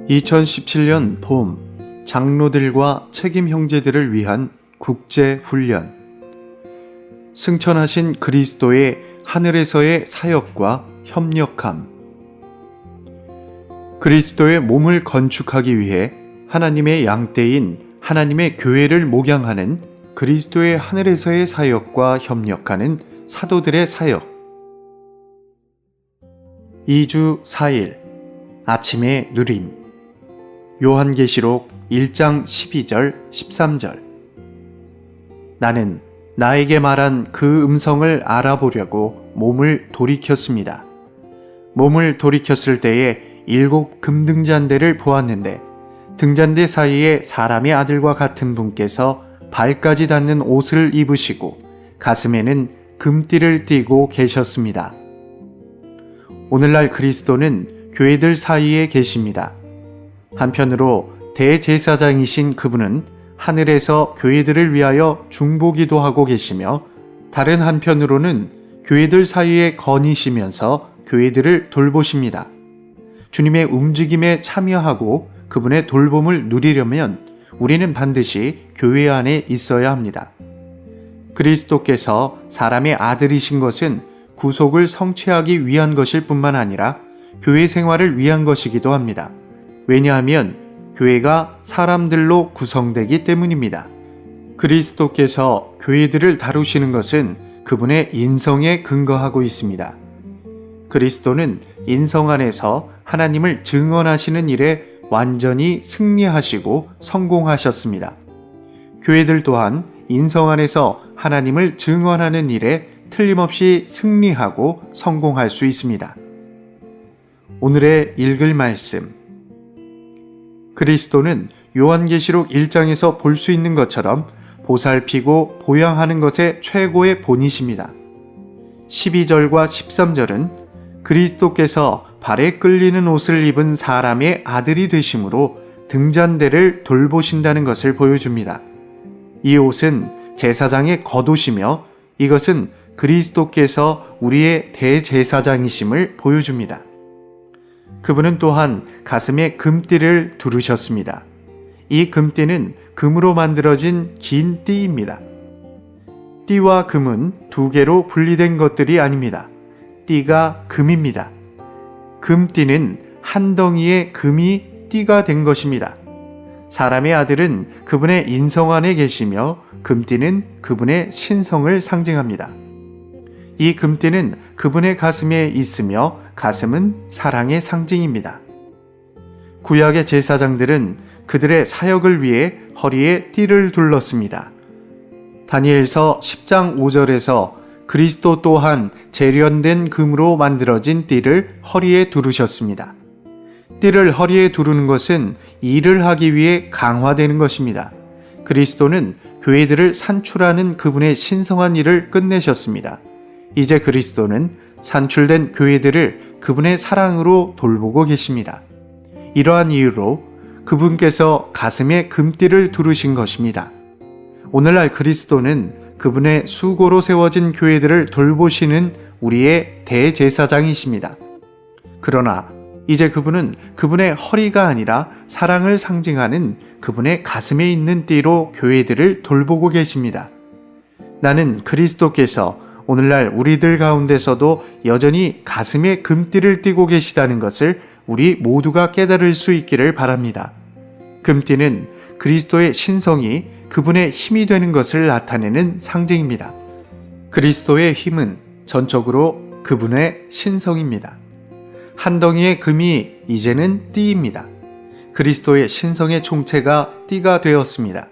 2017년 봄, 장로들과 책임 형제들을 위한 국제 훈련. 승천하신 그리스도의 하늘에서의 사역과 협력함. 그리스도의 몸을 건축하기 위해 하나님의 양떼인 하나님의 교회를 목양하는 그리스도의 하늘에서의 사역과 협력하는 사도들의 사역. 2주 4일 아침의 누림. 요한계시록 1장 12절 13절. 나는 나에게 말한 그 음성을 알아보려고 몸을 돌이켰습니다. 몸을 돌이켰을 때에 7 금등잔대를 보았는데 등잔대 사이에 사람의 아들과 같은 분께서 발까지 닿는 옷을 입으시고 가슴에는 금띠를 띠고 계셨습니다. 오늘날 그리스도는 교회들 사이에 계십니다. 한편으로 대제사장이신 그분은 하늘에서 교회들을 위하여 중보기도 하고 계시며 다른 한편으로는 교회들 사이에 거니시면서 교회들을 돌보십니다. 주님의 움직임에 참여하고 그분의 돌봄을 누리려면 우리는 반드시 교회 안에 있어야 합니다. 그리스도께서 사람의 아들이신 것은 구속을 성취하기 위한 것일 뿐만 아니라 교회 생활을 위한 것이기도 합니다. 왜냐하면 교회가 사람들로 구성되기 때문입니다. 그리스도께서 교회들을 다루시는 것은 그분의 인성에 근거하고 있습니다. 그리스도는 인성 안에서 하나님을 증언하시는 일에 완전히 승리하시고 성공하셨습니다. 교회들 또한 인성 안에서 하나님을 증언하는 일에 틀림없이 승리하고 성공할 수 있습니다. 오늘의 읽을 말씀. 그리스도는 요한계시록 1장에서 볼 수 있는 것처럼 보살피고 보양하는 것의 최고의 본이십니다. 12절과 13절은 그리스도께서 발에 끌리는 옷을 입은 사람의 아들이 되심으로 등잔대를 돌보신다는 것을 보여줍니다. 이 옷은 제사장의 겉옷이며 이것은 그리스도께서 우리의 대제사장이심을 보여줍니다. 그분은 또한 가슴에 금띠를 두르셨습니다. 이 금띠는 금으로 만들어진 긴 띠입니다. 띠와 금은 두 개로 분리된 것들이 아닙니다. 띠가 금입니다. 금띠는 한 덩이의 금이 띠가 된 것입니다. 사람의 아들은 그분의 인성 안에 계시며 금띠는 그분의 신성을 상징합니다. 이 금띠는 그분의 가슴에 있으며 가슴은 사랑의 상징입니다. 구약의 제사장들은 그들의 사역을 위해 허리에 띠를 둘렀습니다. 다니엘서 10장 5절에서 그리스도 또한 재련된 금으로 만들어진 띠를 허리에 두르셨습니다. 띠를 허리에 두르는 것은 일을 하기 위해 강화되는 것입니다. 그리스도는 교회들을 산출하는 그분의 신성한 일을 끝내셨습니다. 이제 그리스도는 산출된 교회들을 그분의 사랑으로 돌보고 계십니다. 이러한 이유로 그분께서 가슴에 금띠를 두르신 것입니다. 오늘날 그리스도는 그분의 수고로 세워진 교회들을 돌보시는 우리의 대제사장이십니다. 그러나 이제 그분은 그분의 허리가 아니라 사랑을 상징하는 그분의 가슴에 있는 띠로 교회들을 돌보고 계십니다. 나는 그리스도께서 오늘날 우리들 가운데서도 여전히 가슴에 금띠를 띠고 계시다는 것을 우리 모두가 깨달을 수 있기를 바랍니다. 금띠는 그리스도의 신성이 그분의 힘이 되는 것을 나타내는 상징입니다. 그리스도의 힘은 전적으로 그분의 신성입니다. 한 덩이의 금이 이제는 띠입니다. 그리스도의 신성의 총체가 띠가 되었습니다.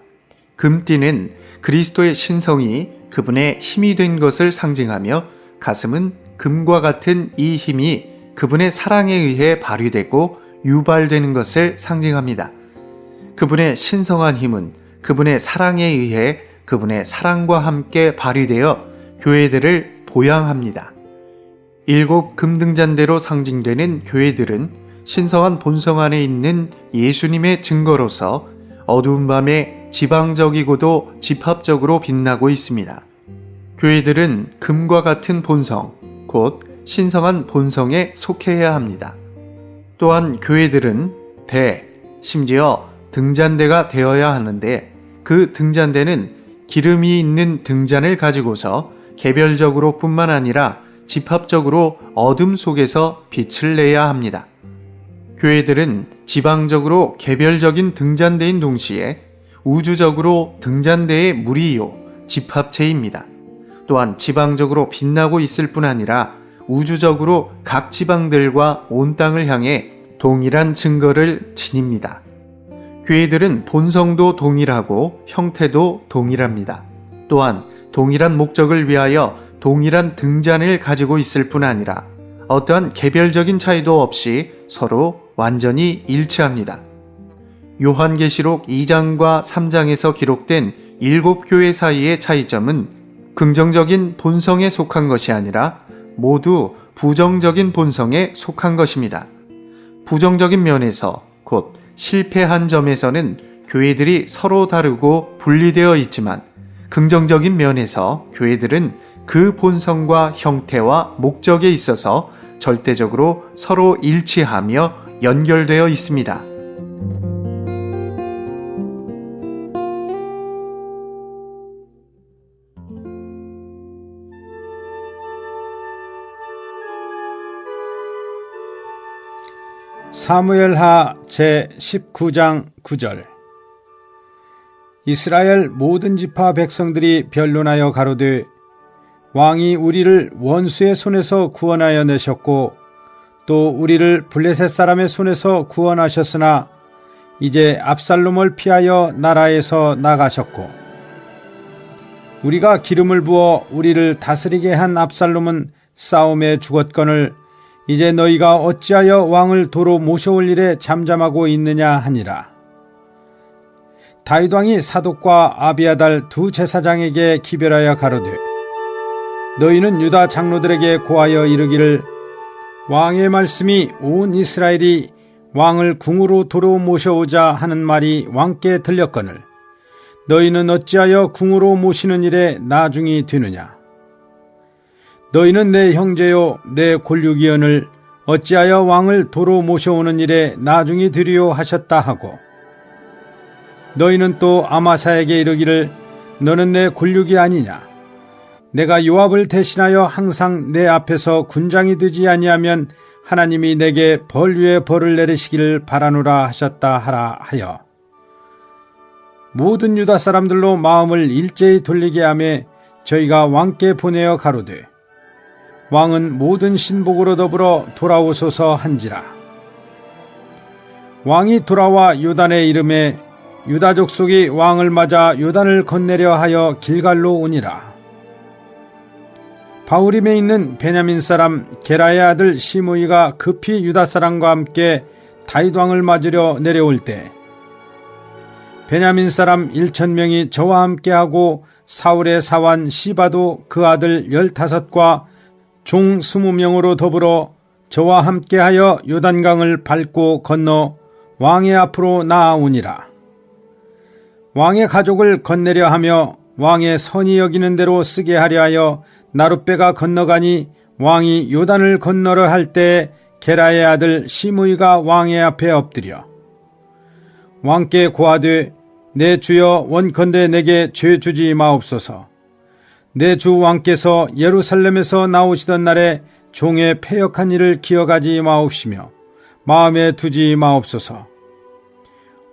금띠는 그리스도의 신성이 그분의 힘이 된 것을 상징하며 가슴은 금과 같은 이 힘이 그분의 사랑에 의해 발휘되고 유발되는 것을 상징합니다. 그분의 신성한 힘은 그분의 사랑에 의해 그분의 사랑과 함께 발휘되어 교회들을 보양합니다. 7 금등잔대로 상징되는 교회들은 신성한 본성 안에 있는 예수님의 증거로서 어두운 밤에 지방적이고도 집합적으로 빛나고 있습니다. 교회들은 금과 같은 본성, 곧 신성한 본성에 속해야 합니다. 또한 교회들은 심지어 등잔대가 되어야 하는데 그 등잔대는 기름이 있는 등잔을 가지고서 개별적으로 뿐만 아니라 집합적으로 어둠 속에서 빛을 내야 합니다. 교회들은 지방적으로 개별적인 등잔대인 동시에 우주적으로 등잔대의 무리요, 집합체입니다. 또한 지방적으로 빛나고 있을 뿐 아니라 우주적으로 각 지방들과 온 땅을 향해 동일한 증거를 지닙니다. 교회들은 본성도 동일하고 형태도 동일합니다. 또한 동일한 목적을 위하여 동일한 등잔을 가지고 있을 뿐 아니라 어떠한 개별적인 차이도 없이 서로 완전히 일치합니다. 요한계시록 2장과 3장에서 기록된 7교회 사이의 차이점은 긍정적인 본성에 속한 것이 아니라 모두 부정적인 본성에 속한 것입니다. 부정적인 면에서 곧 실패한 점에서는 교회들이 서로 다르고 분리되어 있지만 긍정적인 면에서 교회들은 그 본성과 형태와 목적에 있어서 절대적으로 서로 일치하며 연결되어 있습니다. 사무엘하 제19장 9절. 이스라엘 모든 지파 백성들이 변론하여 가로되 왕이 우리를 원수의 손에서 구원하여 내셨고 또 우리를 블레셋 사람의 손에서 구원하셨으나 이제 압살롬을 피하여 나라에서 나가셨고 우리가 기름을 부어 우리를 다스리게 한 압살롬은 싸움에 죽었거늘 이제 너희가 어찌하여 왕을 도로 모셔올 일에 잠잠하고 있느냐 하니라. 다윗 왕이 사독과 아비아달 두 제사장에게 기별하여 가로되 너희는 유다 장로들에게 고하여 이르기를 왕의 말씀이 온 이스라엘이 왕을 궁으로 도로 모셔오자 하는 말이 왕께 들렸거늘 너희는 어찌하여 궁으로 모시는 일에 나중이 되느냐. 너희는 내 형제요 내 골육이언을 어찌하여 왕을 도로 모셔오는 일에 나중이 되리요 하셨다 하고 너희는 또 아마사에게 이르기를 너는 내 골육이 아니냐. 내가 요압을 대신하여 항상 내 앞에서 군장이 되지 아니하면 하나님이 내게 벌 위에 벌을 내리시기를 바라노라 하셨다 하라 하여 모든 유다 사람들로 마음을 일제히 돌리게 하며 저희가 왕께 보내어 가로되 왕은 모든 신복으로 더불어 돌아오소서 한지라. 왕이 돌아와 요단에 이름에 유다 족속이 왕을 맞아 요단을 건네려 하여 길갈로 오니라. 바후림에 있는 베냐민 사람 게라의 아들 시므이가 급히 유다 사람과 함께 다윗 왕을 맞으려 내려올 때 베냐민 사람 1,000명이 저와 함께하고 사울의 사환 시바도 그 아들 15과 종 20명으로 더불어 저와 함께하여 요단강을 밟고 건너 왕의 앞으로 나아오니라. 왕의 가족을 건네려 하며 왕의 선히 여기는 대로 쓰게 하려 하여 나룻배가 건너가니 왕이 요단을 건너려 할 때 게라의 아들 시므이가 왕의 앞에 엎드려 왕께 고하되 내 주여 원컨대 내게 죄 주지 마옵소서. 내 주 왕께서 예루살렘에서 나오시던 날에 종의 패역한 일을 기억하지 마옵시며 마음에 두지 마옵소서.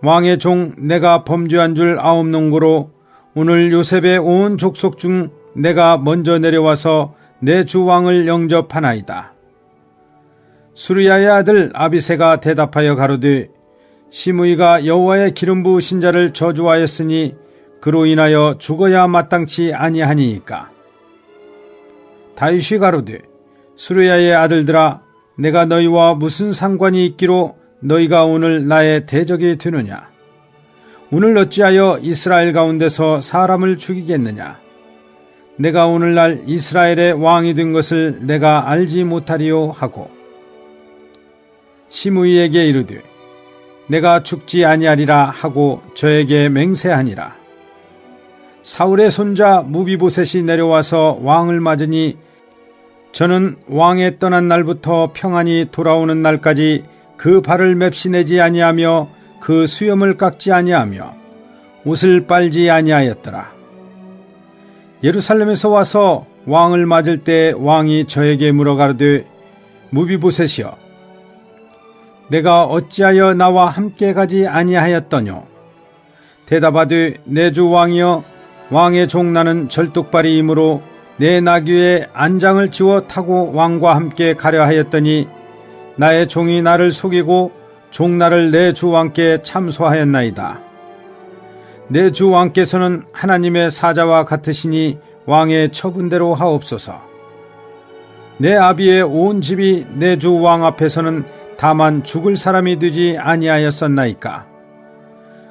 왕의 종 내가 범죄한 줄 아옵는고로 오늘 요셉의 온 족속 중 내가 먼저 내려와서 내 주 왕을 영접하나이다. 수르야의 아들 아비새가 대답하여 가로되 시므이가 여호와의 기름 부으신 자를 저주하였으니 그로 인하여 죽어야 마땅치 아니하니이까. 다윗이 가로되 수르야의 아들들아 내가 너희와 무슨 상관이 있기로 너희가 오늘 나의 대적이 되느냐. 오늘 어찌하여 이스라엘 가운데서 사람을 죽이겠느냐. 내가 오늘날 이스라엘의 왕이 된 것을 내가 알지 못하리요 하고 시므이에게 이르되 내가 죽지 아니하리라 하고 저에게 맹세하니라. 사울의 손자 무비보셋이 내려와서 왕을 맞으니 저는 왕에 떠난 날부터 평안히 돌아오는 날까지 그 발을 맵시내지 아니하며 그 수염을 깎지 아니하며 옷을 빨지 아니하였더라. 예루살렘에서 와서 왕을 맞을 때 왕이 저에게 물어가로되 무비보셋이여 내가 어찌하여 나와 함께 가지 아니하였더뇨. 대답하되 내 주 왕이여 왕의 종 나는 절뚝발이이므로 내 나귀의 안장을 지워 타고 왕과 함께 가려 하였더니 나의 종이 나를 속이고 종나를 내 주 왕께 참소하였나이다. 내 주 왕께서는 하나님의 사자와 같으시니 왕의 처분대로 하옵소서. 내 아비의 온 집이 내 주 왕 앞에서는 다만 죽을 사람이 되지 아니하였었나이까.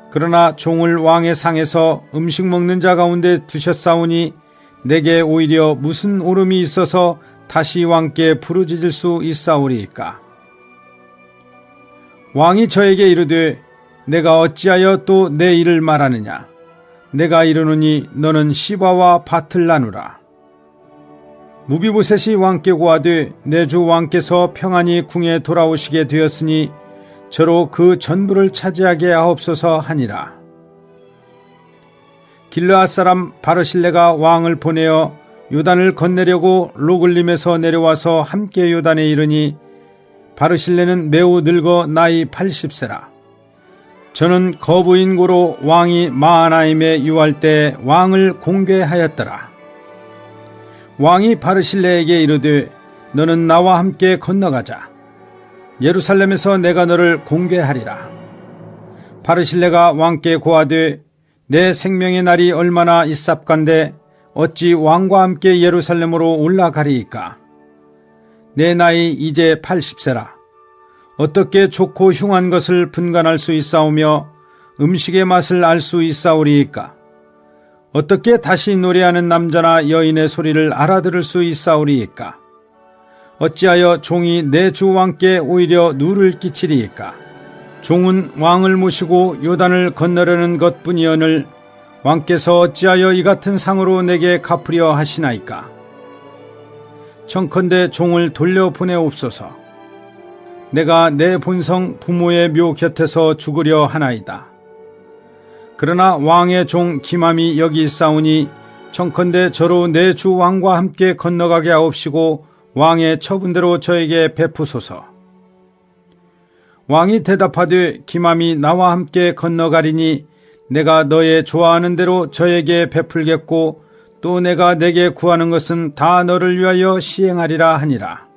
그러나 종을 왕의 상에서 음식 먹는 자 가운데 두셨사오니 내게 오히려 무슨 오름이 있어서 다시 왕께 부르짖을 수 있사오리이까. 왕이 저에게 이르되 내가 어찌하여 또 내 일을 말하느냐. 내가 이르노니 너는 시바와 밭을 나누라. 무비보셋이 왕께 고하되 내 주 왕께서 평안히 궁에 돌아오시게 되었으니 저로 그 전부를 차지하게 하옵소서 하니라. 길르앗 사람 바르실레가 왕을 보내어 요단을 건네려고 로글림에서 내려와서 함께 요단에 이르니 바르실레는 매우 늙어 나이 80세라. 저는 거부인 고로 왕이 마하나임에 유할 때 왕을 공개하였더라. 왕이 바르실레에게 이르되 너는 나와 함께 건너가자. 예루살렘에서 내가 너를 공개하리라. 바르실레가 왕께 고하되 내 생명의 날이 얼마나 있삽간데 어찌 왕과 함께 예루살렘으로 올라가리이까. 내 나이 이제 80세라. 어떻게 좋고 흉한 것을 분간할 수 있사오며 음식의 맛을 알 수 있사오리이까. 어떻게 다시 노래하는 남자나 여인의 소리를 알아들을 수 있사오리이까. 어찌하여 종이 내 주 왕께 오히려 누를 끼치리이까. 종은 왕을 모시고 요단을 건너려는 것뿐이오늘 왕께서 어찌하여 이 같은 상으로 내게 갚으려 하시나이까. 청컨대 종을 돌려보내옵소서. 내가 내 본성 부모의 묘 곁에서 죽으려 하나이다. 그러나 왕의 종 기맘이 여기 있사오니 청컨대 저로 내 주 왕과 함께 건너가게 하옵시고 왕의 처분대로 저에게 베푸소서. 왕이 대답하되 기맘이 나와 함께 건너가리니 내가 너의 좋아하는 대로 저에게 베풀겠고 또 내가 내게 구하는 것은 다 너를 위하여 시행하리라 하니라.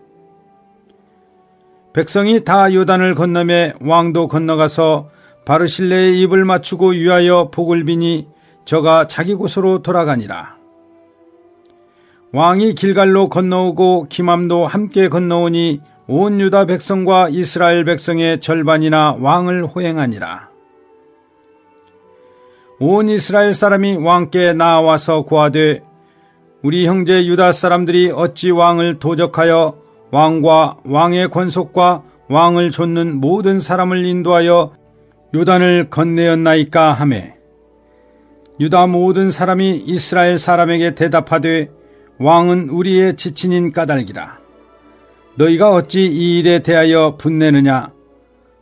백성이 다 요단을 건너매 왕도 건너가서 바르실레의 입을 맞추고 위하여 복을 비니 저가 자기 곳으로 돌아가니라. 왕이 길갈로 건너오고 기맘도 함께 건너오니 온 유다 백성과 이스라엘 백성의 절반이나 왕을 호행하니라. 온 이스라엘 사람이 왕께 나와서 고하되 우리 형제 유다 사람들이 어찌 왕을 도적하여 왕과 왕의 권속과 왕을 좇는 모든 사람을 인도하여 요단을 건네었나이까 하매 유다 모든 사람이 이스라엘 사람에게 대답하되 왕은 우리의 지친인 까닭이라. 너희가 어찌 이 일에 대하여 분내느냐.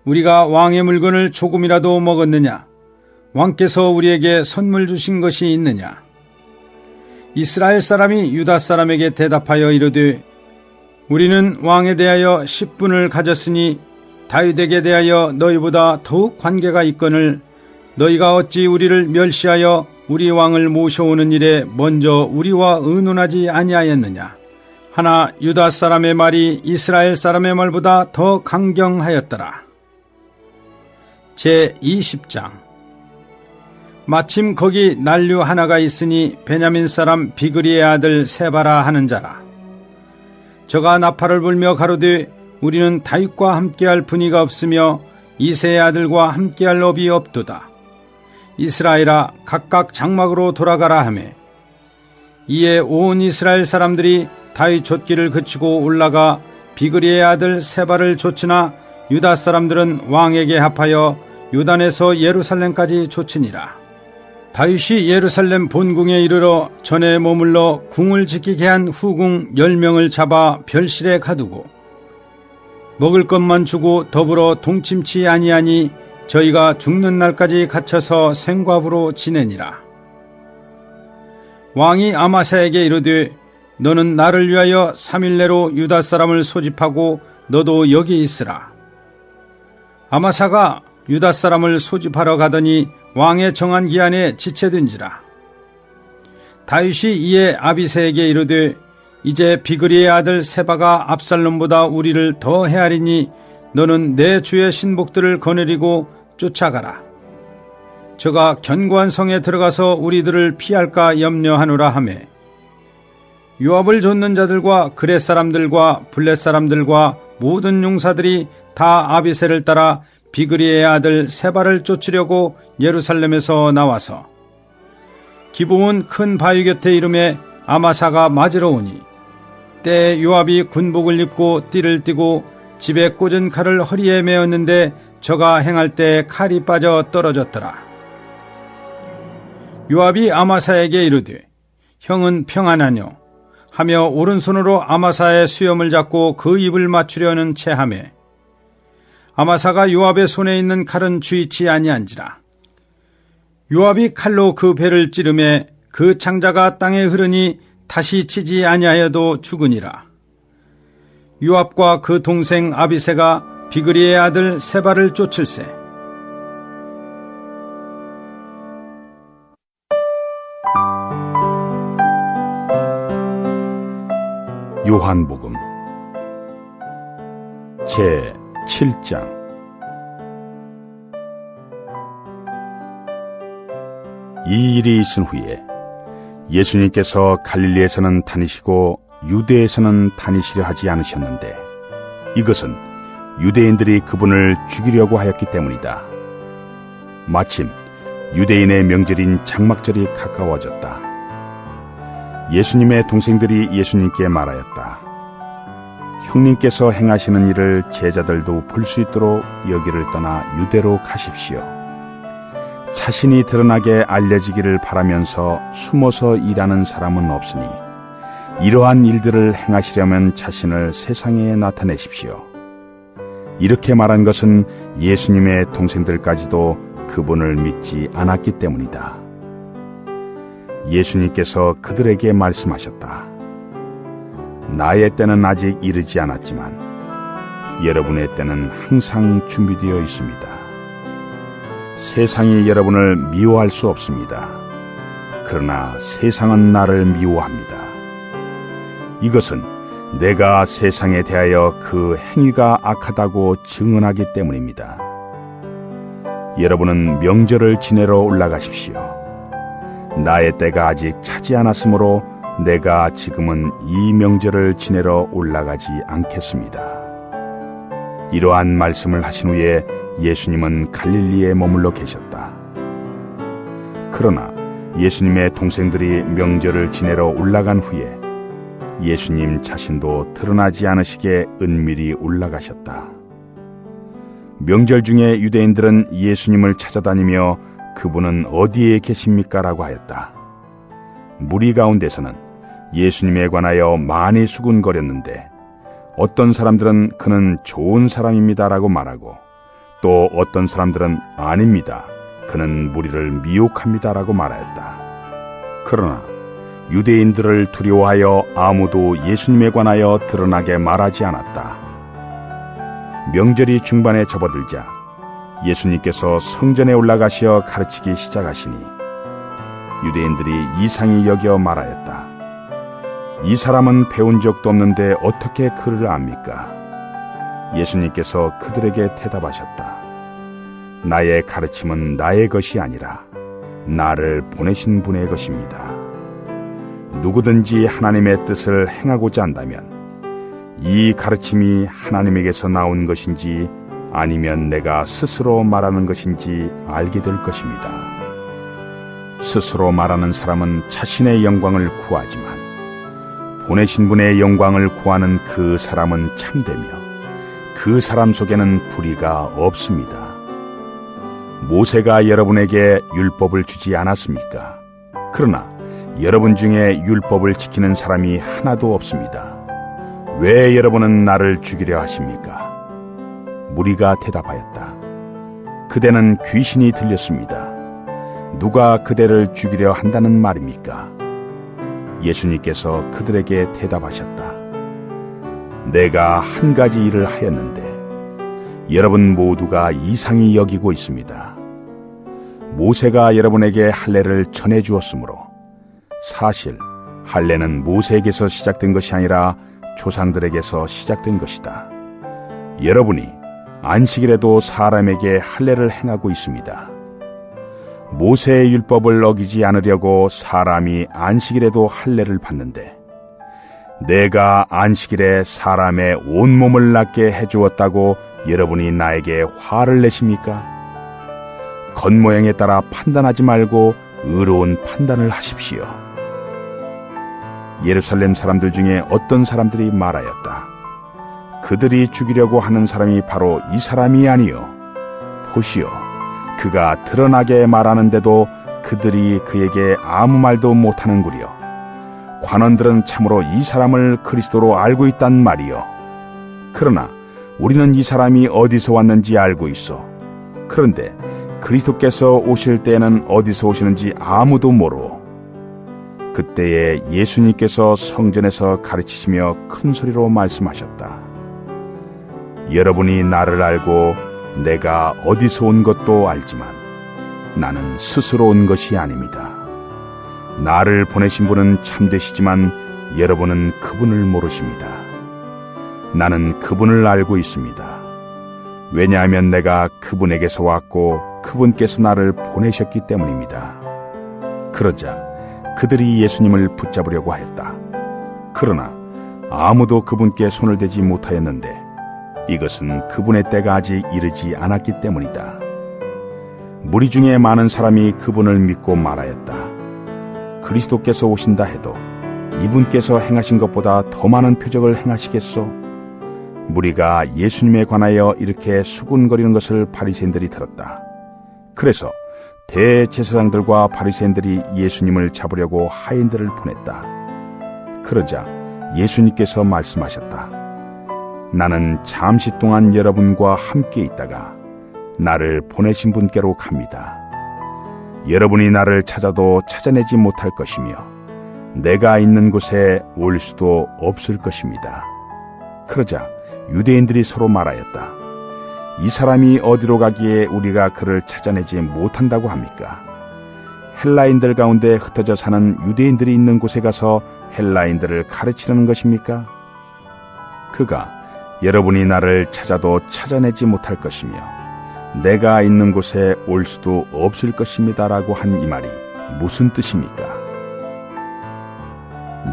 우리가 왕의 물건을 조금이라도 먹었느냐. 왕께서 우리에게 선물 주신 것이 있느냐. 이스라엘 사람이 유다 사람에게 대답하여 이르되 우리는 왕에 대하여 10분을 가졌으니 다윗에게 대하여 너희보다 더욱 관계가 있거늘 너희가 어찌 우리를 멸시하여 우리 왕을 모셔오는 일에 먼저 우리와 의논하지 아니하였느냐. 하나 유다 사람의 말이 이스라엘 사람의 말보다 더 강경하였더라. 제20장. 마침 거기 난류 하나가 있으니 베냐민 사람 비그리의 아들 세바라 하는 자라. 저가 나팔을 불며 가로되 우리는 다윗과 함께할 분이가 없으며 이새의 아들과 함께할 업이 없도다. 이스라엘아 각각 장막으로 돌아가라 하매 이에 온 이스라엘 사람들이 다윗 좇기를 그치고 올라가 비그리의 아들 세바를 좇으나 유다 사람들은 왕에게 합하여 요단에서 예루살렘까지 좇으니라. 다윗이 예루살렘 본궁에 이르러 전에 머물러 궁을 지키게 한 후궁 10명을 잡아 별실에 가두고 먹을 것만 주고 더불어 동침치 아니하니 저희가 죽는 날까지 갇혀서 생과부로 지내니라. 왕이 아마사에게 이르되 너는 나를 위하여 3일 내로 유다 사람을 소집하고 너도 여기 있으라. 아마사가 유다 사람을 소집하러 가더니 왕의 정한 기한에 지체된지라. 다윗이 이에 아비새에게 이르되 이제 비그리의 아들 세바가 압살롬보다 우리를 더 헤아리니 너는 내 주의 신복들을 거느리고 쫓아가라. 저가 견고한 성에 들어가서 우리들을 피할까 염려하노라 하매 요압을 좇는 자들과 그렛 사람들과 블렛 사람들과 모든 용사들이 다 아비새를 따라 비그리의 아들 세바를 쫓으려고 예루살렘에서 나와서 기브온 큰 바위 곁에 이름에 아마사가 맞으러 오니 때에 요압이 군복을 입고 띠를 띠고 집에 꽂은 칼을 허리에 메었는데 저가 행할 때 칼이 빠져 떨어졌더라. 요압이 아마사에게 이르되 형은 평안하뇨 하며 오른손으로 아마사의 수염을 잡고 그 입을 맞추려는 체하매 아마사가 요압의 손에 있는 칼은 주의치 아니한지라. 요압이 칼로 그 배를 찌르매 그 창자가 땅에 흐르니 다시 치지 아니하여도 죽으니라. 요압과 그 동생 아비새가 비그리의 아들 세바를 쫓을세. 요한복음 제 7장. 이 일이 있은 후에 예수님께서 갈릴리에서는 다니시고 유대에서는 다니시려 하지 않으셨는데 이것은 유대인들이 그분을 죽이려고 하였기 때문이다. 마침 유대인의 명절인 장막절이 가까워졌다. 예수님의 동생들이 예수님께 말하였다. 형님께서 행하시는 일을 제자들도 볼 수 있도록 여기를 떠나 유대로 가십시오. 자신이 드러나게 알려지기를 바라면서 숨어서 일하는 사람은 없으니 이러한 일들을 행하시려면 자신을 세상에 나타내십시오. 이렇게 말한 것은 예수님의 동생들까지도 그분을 믿지 않았기 때문이다. 예수님께서 그들에게 말씀하셨다. 나의 때는 아직 이르지 않았지만 여러분의 때는 항상 준비되어 있습니다. 세상이 여러분을 미워할 수 없습니다. 그러나 세상은 나를 미워합니다. 이것은 내가 세상에 대하여 그 행위가 악하다고 증언하기 때문입니다. 여러분은 명절을 지내러 올라가십시오. 나의 때가 아직 차지 않았으므로 내가 지금은 이 명절을 지내러 올라가지 않겠습니다. 이러한 말씀을 하신 후에 예수님은 갈릴리에 머물러 계셨다. 그러나 예수님의 동생들이 명절을 지내러 올라간 후에 예수님 자신도 드러나지 않으시게 은밀히 올라가셨다. 명절 중에 유대인들은 예수님을 찾아다니며 그분은 어디에 계십니까? 라고 하였다. 무리 가운데서는 예수님에 관하여 많이 수군거렸는데 어떤 사람들은 그는 좋은 사람입니다 라고 말하고 또 어떤 사람들은 아닙니다. 그는 무리를 미혹합니다 라고 말하였다. 그러나 유대인들을 두려워하여 아무도 예수님에 관하여 드러나게 말하지 않았다. 명절이 중반에 접어들자 예수님께서 성전에 올라가시어 가르치기 시작하시니 유대인들이 이상히 여겨 말하였다. 이 사람은 배운 적도 없는데 어떻게 그를 압니까? 예수님께서 그들에게 대답하셨다. 나의 가르침은 나의 것이 아니라 나를 보내신 분의 것입니다. 누구든지 하나님의 뜻을 행하고자 한다면 이 가르침이 하나님에게서 나온 것인지 아니면 내가 스스로 말하는 것인지 알게 될 것입니다. 스스로 말하는 사람은 자신의 영광을 구하지만 보내신 분의 영광을 구하는 그 사람은 참되며 그 사람 속에는 불의가 없습니다. 모세가 여러분에게 율법을 주지 않았습니까? 그러나 여러분 중에 율법을 지키는 사람이 하나도 없습니다. 왜 여러분은 나를 죽이려 하십니까? 무리가 대답하였다. 그대는 귀신이 들렸습니다. 누가 그대를 죽이려 한다는 말입니까? 예수님께서 그들에게 대답하셨다. 내가 한 가지 일을 하였는데 여러분 모두가 이상히 여기고 있습니다. 모세가 여러분에게 할례를 전해 주었으므로 사실 할례는 모세에게서 시작된 것이 아니라 조상들에게서 시작된 것이다. 여러분이 안식일에도 사람에게 할례를 행하고 있습니다. 모세의 율법을 어기지 않으려고 사람이 안식일에도 할례를 받는데 내가 안식일에 사람의 온몸을 낫게 해주었다고 여러분이 나에게 화를 내십니까? 겉모양에 따라 판단하지 말고 의로운 판단을 하십시오. 예루살렘 사람들 중에 어떤 사람들이 말하였다. 그들이 죽이려고 하는 사람이 바로 이 사람이 아니요. 보시오. 그가 드러나게 말하는데도 그들이 그에게 아무 말도 못하는구려. 관원들은 참으로 이 사람을 그리스도로 알고 있단 말이요. 그러나 우리는 이 사람이 어디서 왔는지 알고 있어. 그런데 그리스도께서 오실 때에는 어디서 오시는지 아무도 모르오. 그때에 예수님께서 성전에서 가르치시며 큰 소리로 말씀하셨다. 여러분이 나를 알고 내가 어디서 온 것도 알지만 나는 스스로 온 것이 아닙니다. 나를 보내신 분은 참되시지만 여러분은 그분을 모르십니다. 나는 그분을 알고 있습니다. 왜냐하면 내가 그분에게서 왔고 그분께서 나를 보내셨기 때문입니다. 그러자 그들이 예수님을 붙잡으려고 하였다. 그러나 아무도 그분께 손을 대지 못하였는데 이것은 그분의 때가 아직 이르지 않았기 때문이다. 무리 중에 많은 사람이 그분을 믿고 말하였다. 그리스도께서 오신다 해도 이분께서 행하신 것보다 더 많은 표적을 행하시겠소? 무리가 예수님에 관하여 이렇게 수군거리는 것을 바리새인들이 들었다. 그래서 대제사장들과 바리새인들이 예수님을 잡으려고 하인들을 보냈다. 그러자 예수님께서 말씀하셨다. 나는 잠시 동안 여러분과 함께 있다가 나를 보내신 분께로 갑니다. 여러분이 나를 찾아도 찾아내지 못할 것이며 내가 있는 곳에 올 수도 없을 것입니다. 그러자 유대인들이 서로 말하였다. 이 사람이 어디로 가기에 우리가 그를 찾아내지 못한다고 합니까? 헬라인들 가운데 흩어져 사는 유대인들이 있는 곳에 가서 헬라인들을 가르치려는 것입니까? 그가 여러분이 나를 찾아도 찾아내지 못할 것이며 내가 있는 곳에 올 수도 없을 것입니다라고 한 이 말이 무슨 뜻입니까?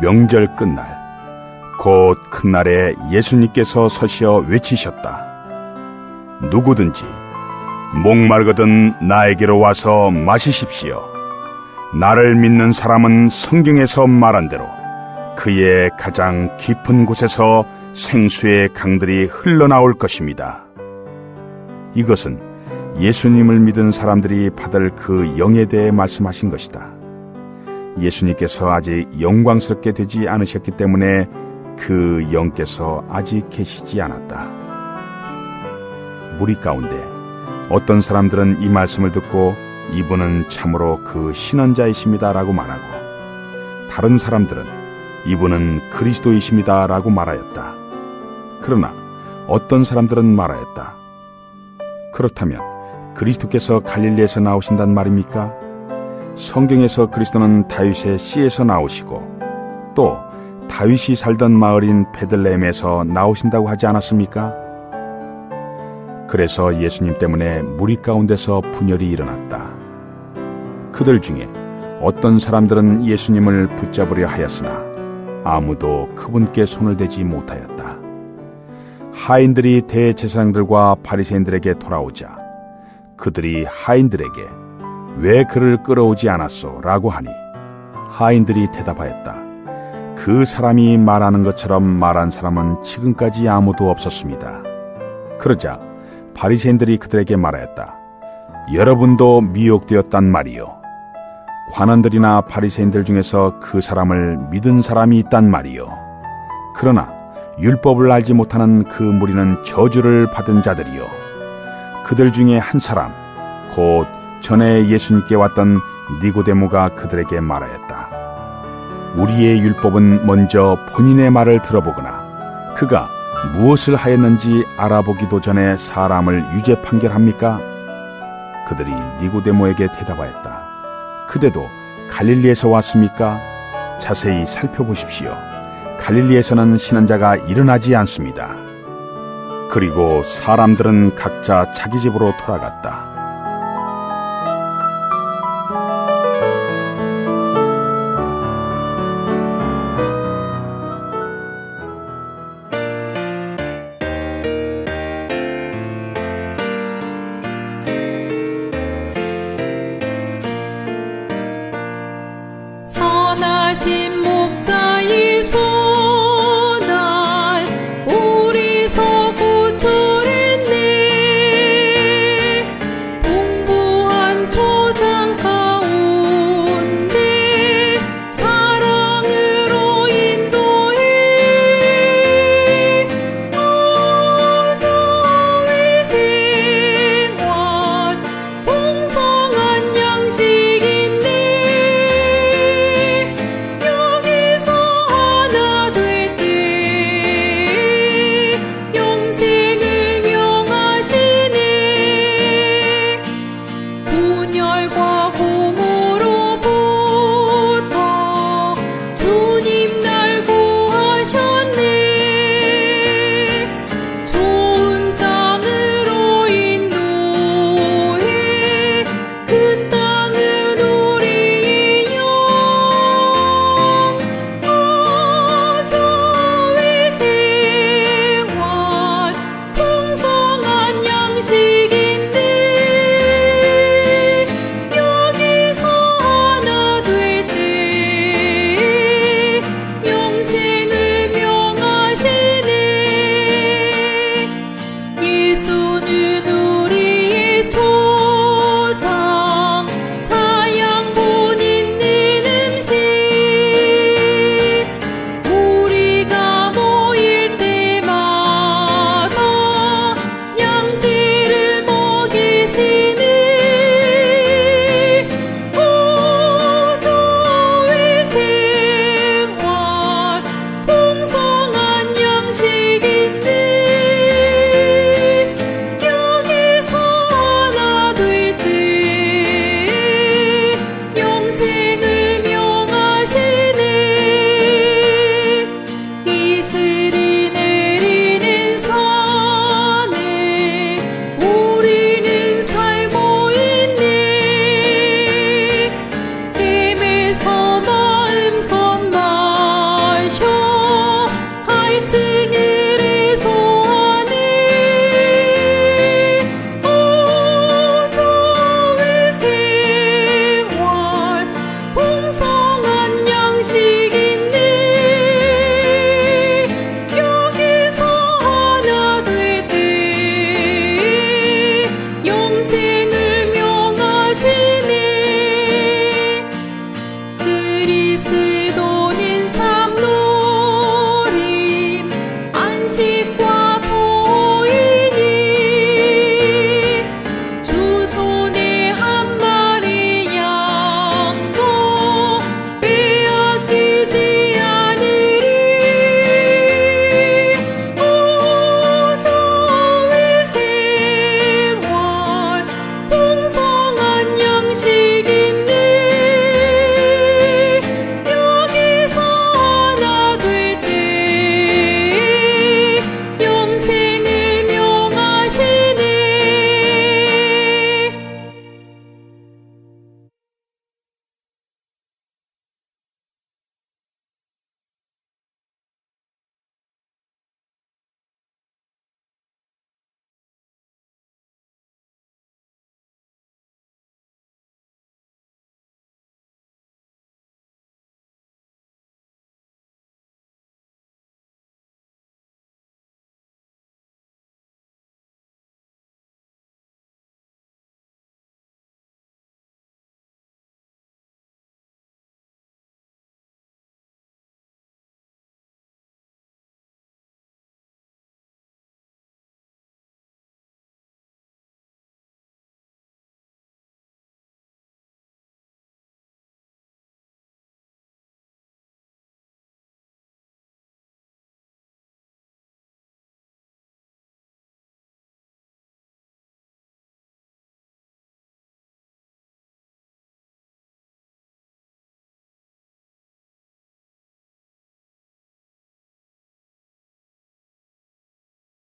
명절 끝날 곧 큰 날에 예수님께서 서시어 외치셨다. 누구든지 목마르거든 나에게로 와서 마시십시오. 나를 믿는 사람은 성경에서 말한 대로 그의 가장 깊은 곳에서 생수의 강들이 흘러나올 것입니다. 이것은 예수님을 믿은 사람들이 받을 그 영에 대해 말씀하신 것이다. 예수님께서 아직 영광스럽게 되지 않으셨기 때문에 그 영께서 아직 계시지 않았다. 무리 가운데 어떤 사람들은 이 말씀을 듣고 이분은 참으로 그 신원자이십니다 라고 말하고 다른 사람들은 이분은 그리스도이십니다 라고 말하였다. 그러나 어떤 사람들은 말하였다. 그렇다면 그리스도께서 갈릴리에서 나오신단 말입니까? 성경에서 그리스도는 다윗의 씨에서 나오시고 또 다윗이 살던 마을인 베들레헴에서 나오신다고 하지 않았습니까? 그래서 예수님 때문에 무리 가운데서 분열이 일어났다. 그들 중에 어떤 사람들은 예수님을 붙잡으려 하였으나 아무도 그분께 손을 대지 못하였다. 하인들이 대제사장들과 바리새인들에게 돌아오자 그들이 하인들에게 왜 그를 끌어오지 않았소? 라고 하니 하인들이 대답하였다. 그 사람이 말하는 것처럼 말한 사람은 지금까지 아무도 없었습니다. 그러자 바리새인들이 그들에게 말하였다. 여러분도 미혹되었단 말이요. 관원들이나 바리새인들 중에서 그 사람을 믿은 사람이 있단 말이요. 그러나 율법을 알지 못하는 그 무리는 저주를 받은 자들이요 그들 중에 한 사람 곧 전에 예수님께 왔던 니고데모가 그들에게 말하였다. 우리의 율법은 먼저 본인의 말을 들어보거나 그가 무엇을 하였는지 알아보기도 전에 사람을 유죄 판결합니까? 그들이 니고데모에게 대답하였다. 그대도 갈릴리에서 왔습니까? 자세히 살펴보십시오. 갈릴리에서는 신한 자가 일어나지 않습니다. 그리고 사람들은 각자 자기 집으로 돌아갔다.